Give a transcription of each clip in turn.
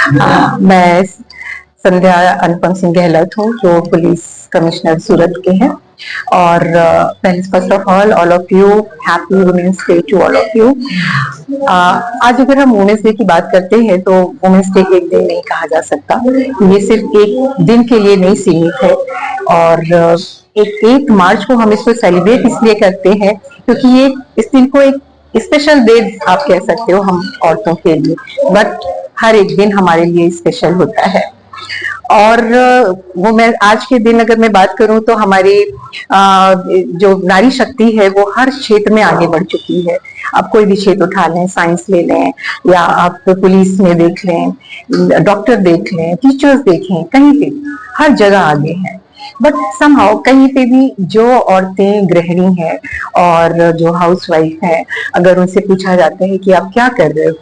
मैं संध्या अनुपम सिंह गहलोत हूँ, जो पुलिस कमिश्नर सूरत के हैं। और पहले first of all of you happy women's day to all of you. आज अगर हम वुमेन्स डे की बात करते हैं तो वुमेन्स डे एक दिन नहीं कहा जा सकता, ये सिर्फ एक दिन के लिए नहीं सीमित है। और एक मार्च को हम इसको सेलिब्रेट इसलिए करते हैं क्योंकि ये इस दिन को एक स्पेशल डे आप कह सकते हो हम औरतों के लिए, बट हर एक दिन हमारे लिए स्पेशल होता है। और वो मैं आज के दिन अगर मैं बात करूं तो हमारी जो नारी शक्ति है वो हर क्षेत्र में आगे बढ़ चुकी है। आप कोई भी क्षेत्र उठा लें, साइंस ले लें या आप पुलिस में देख लें, डॉक्टर देख लें, टीचर्स देखें, कहीं पे हर जगह आगे हैं। बट समहाउ कहीं पे भी जो औरतें गृहिणी हैं और जो हाउसवाइफ हैं, अगर उनसे पूछा जाता है कि आप क्या कर रहे हो,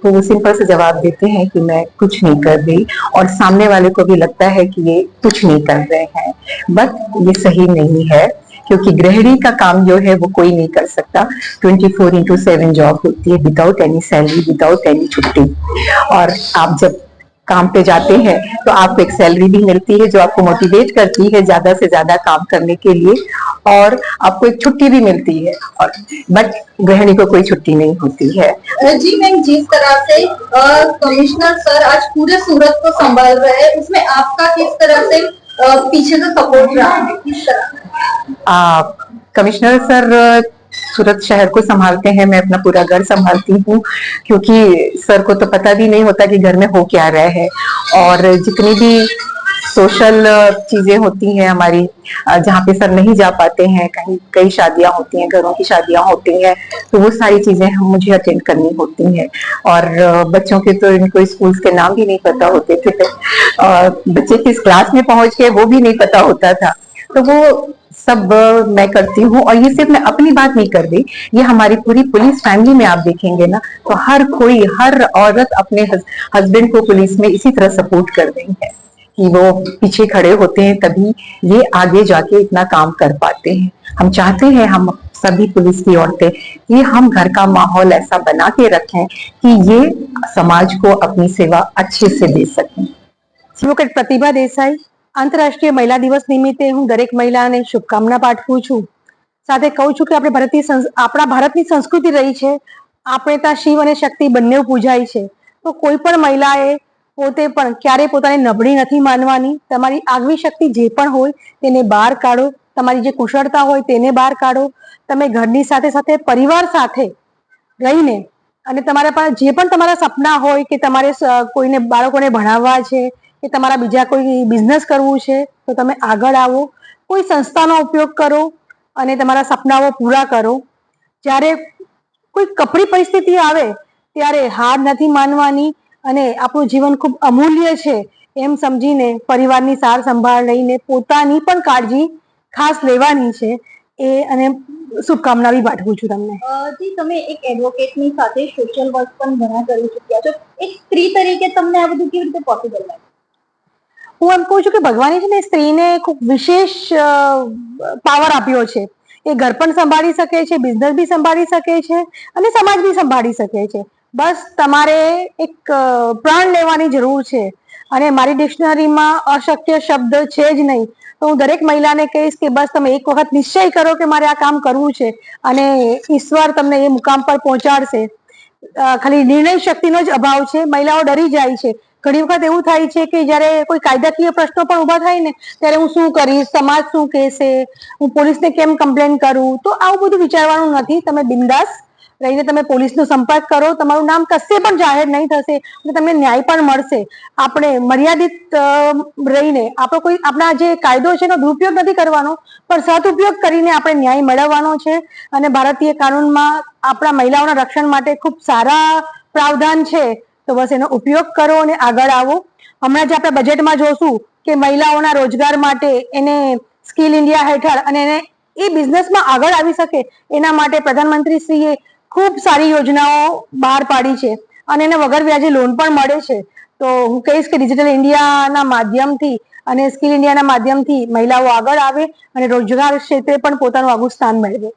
तो वो सिंपल से जवाब देते हैं कि मैं कुछ नहीं कर रही, और सामने वाले को भी लगता है कि ये कुछ नहीं कर रहे हैं। बट ये सही नहीं है, क्योंकि गृहिणी का काम जो है वो कोई नहीं कर सकता। 24/7 जॉब होती है, without any salary, without any छुट्टी। और आप जब काम पे जाते हैं तो आपको एक सैलरी भी मिलती है जो आपको मोटिवेट करती है ज्यादा से ज्यादा काम करने के लिए, और आपको एक छुट्टी भी मिलती है। और बट गृहिणी को कोई छुट्टी नहीं होती है। जी मैम, जिस तरह से कमिश्नर सर आज पूरे सूरत को संभाल रहे हैं, उसमें आपका किस तरह से पीछे का सपोर्ट रहा है, किस तरह? कमिश्नर सर सूरत शहर को संभालते हैं, मैं अपना पूरा घर संभालती हूँ, क्योंकि सर को तो पता भी नहीं होता कि घर में हो क्या रहा है। और जितनी भी सोशल चीजें होती हैं हमारी, जहाँ पे सर नहीं जा पाते हैं, कहीं कई शादियां होती हैं, घरों की शादियां होती हैं, तो वो सारी चीजें हम मुझे अटेंड करनी होती हैं। और बच्चों के तो इनको स्कूल्स के नाम भी नहीं पता होते थे, बच्चे किस क्लास में पहुंच गए वो भी नहीं पता होता था। तो वो सब मैं करती हूँ। और ये सिर्फ मैं अपनी बात नहीं कर रही, ये हमारी पूरी पुलिस फैमिली में आप देखेंगे ना, तो हर कोई, हर औरत अपने हस्बैंड को पुलिस में इसी तरह सपोर्ट कर रही है कि वो पीछे खड़े होते हैं, तभी ये आगे जाके इतना काम कर पाते हैं। हम चाहते हैं, हम सभी पुलिस की औरतें, कि हम घर का माहौल ऐसा बना के रखें कि ये समाज को अपनी सेवा अच्छे से दे सकें। एडवोकेट प्रतिभा देसाई, आंतरराष्ट्रीय महिला दिवस निमित्ते हूँ दरेक महिलाने शुभकामना पाठવું છું। સાથે કહું છું કે આપણા ભારતની સંસ્કૃતિ રહી છે, આપણે ત્યાં શિવ અને શક્તિ બંને પૂજાય છે, તો કોઈ પણ મહિલાએ પોતે પણ ક્યારે પોતાને નબળી નથી માનવાની। તમારી આગવી શક્તિ જે પણ હોય તેને બહાર કાઢો, તમારી જે કુશળતા હોય તેને બહાર કાઢો। તમે ઘરની સાથે સાથે પરિવાર સાથે રહીને અને તમારા પાસે જે પણ તમારા સપના હોય કે તમારે કોઈને બાળકોને ભણાવવા છે કે તમારા બીજા કોઈ બિઝનેસ કરવું છે, તો તમે આગળ આવો, કોઈ સંસ્થાનો ઉપયોગ કરો અને તમારા સપનાઓ પૂરા કરો। જ્યારે કોઈ કપરી પરિસ્થિતિ આવે ત્યારે હાર નથી માનવાની અને આપણું જીવન ખૂબ અમૂલ્ય છે એમ સમજીને પરિવારની સાર સંભાળ લઈને પોતાની પણ કાળજી ખાસ લેવાની છે એ અને શુભકામના બી પાઠવું છું તમને। જી, તમે એક એડવોકેટની સાથે સોશિયલ વર્ક પણ ઘણા કરી ચૂક્યા છો, એક સ્ત્રી તરીકે તમને આ બધું કેવી રીતે પોસિબલ લાગે? હું એમ કહું છું કે ભગવાને છે ને સ્ત્રીને ખૂબ વિશેષ પાવર આપ્યો છે। એ ઘર પણ સંભાળી શકે છે, બિઝનેસ બી સંભાળી શકે છે અને સમાજ બી સંભાળી શકે છે। બસ તમારે એક પ્રાણ લેવાની જરૂર છે। અને મારી ડિક્શનરીમાં અશક્ય શબ્દ છે જ નહીં, તો હું દરેક મહિલાને કહીશ કે બસ તમે એક વખત નિશ્ચય કરો કે મારે આ કામ કરવું છે અને ઈશ્વર તમને એ મુકામ પર પહોંચાડશે। ખાલી નિર્ણય શક્તિનો જ અભાવ છે। મહિલાઓ ડરી જાય છે। ઘણી વખત એવું થાય છે કે જ્યારે કોઈ કાયદાકીય પ્રશ્નો પણ ઉભા થાય ને ત્યારે હું શું કરીશ, સમાજ શું કહેશે, હું પોલીસને કેમ કમ્પ્લેન કરું, તો આવું બધું વિચારવાનું નથી। તમે બિંદાસ રહીને તમે પોલીસનો સંપર્ક કરો, તમારું નામ કશે પણ જાહેર નહીં થશે અને તમને ન્યાય પણ મળશે। આપણે મર્યાદિત રહીને આપણા જે કાયદો છે એનો દુરુપયોગ નથી કરવાનો, પણ સદુપયોગ કરીને આપણે ન્યાય મેળવવાનો છે। અને ભારતીય કાનૂનમાં આપણા મહિલાઓના રક્ષણ માટે ખૂબ સારા પ્રાવધાન છે, તો બસ એનો ઉપયોગ કરો અને આગળ આવો। હમણાં જ આપણે બજેટમાં જોશું કે મહિલાઓના રોજગાર માટે એને સ્કિલ ઇન્ડિયા હેઠળ અને એને એ બિઝનેસમાં આગળ આવી શકે એના માટે પ્રધાનમંત્રી શ્રીએ ખૂબ સારી યોજનાઓ બહાર પાડી છે અને એને વગર વ્યાજે લોન પણ મળે છે। તો હું કહીશ કે ડિજિટલ ઇન્ડિયાના માધ્યમથી અને સ્કિલ ઇન્ડિયાના માધ્યમથી મહિલાઓ આગળ આવે અને રોજગાર ક્ષેત્રે પણ પોતાનું આગવું સ્થાન મેળવે।